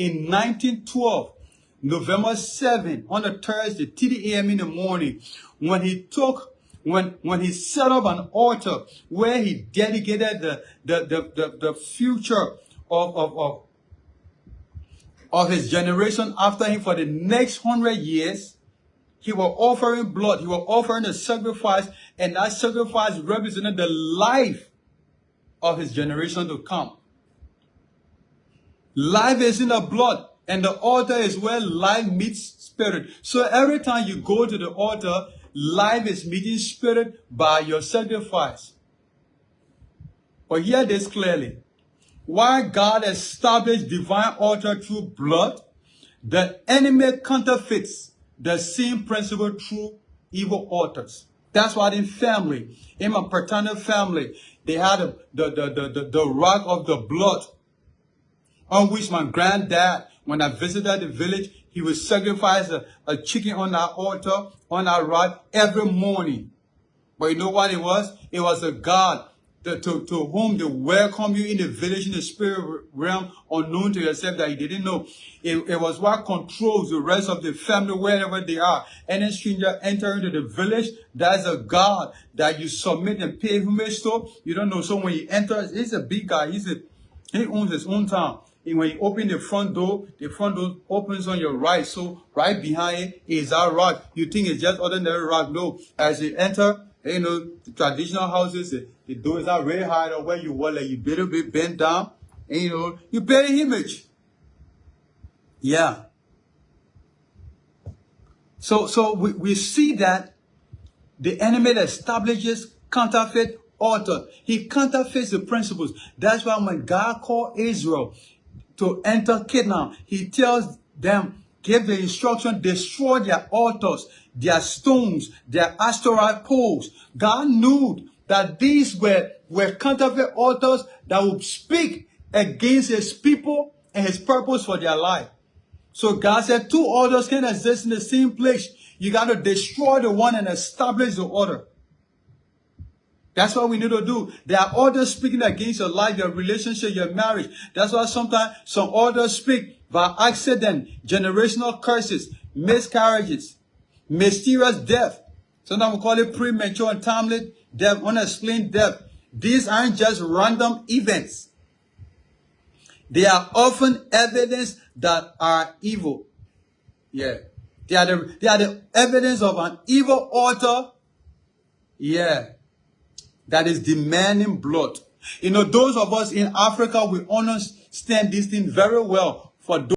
In 1912, November 7, on a Thursday, 3 a.m. in the morning, when he set up an altar where he dedicated the future of his generation after him for the next 100 years, he was offering blood, he was offering a sacrifice, and that sacrifice represented the life of his generation to come. Life is in the blood, and the altar is where life meets spirit. So every time you go to the altar, life is meeting spirit by your sacrifice. But hear this clearly. While God established divine altar through blood, the enemy counterfeits the same principle through evil altars. That's why in family, in my paternal family, they had the rock of the blood, on which my granddad, when I visited the village, he would sacrifice a chicken on our altar, on our rock, every morning. But you know what it was? It was a God to whom they welcome you in the village, in the spirit realm, unknown to yourself that you didn't know. It was what controls the rest of the family wherever they are. Any stranger entering into the village, that's a God that you submit and pay homage to. You don't know. So when he enters, he's a big guy. He owns his own town. And when you open the front door opens on your right. So right behind it is our rock. You think it's just ordinary rock. No. As you enter, you know, the traditional houses, the door is not very high or where you were, like you better be bent down. And you know, you pay the image. Yeah. So we see that the enemy establishes counterfeit altar. He counterfeits the principles. That's why when God called Israel to enter Canaan, he tells them, give the instruction, destroy their altars, their stones, their Asherah poles. God knew that these were counterfeit altars that would speak against his people and his purpose for their life. So God said, two orders can exist in the same place. You got to destroy the one and establish the other. That's what we need to do. There are orders speaking against your life, your relationship, your marriage. That's why sometimes some orders speak by accident, generational curses, miscarriages, mysterious death. Sometimes we call it premature and timely death, unexplained death. These aren't just random events. They are often evidence that are evil. Yeah. They are the evidence of an evil altar. Yeah. That is demanding blood. You know, those of us in Africa, we understand this thing very well. For those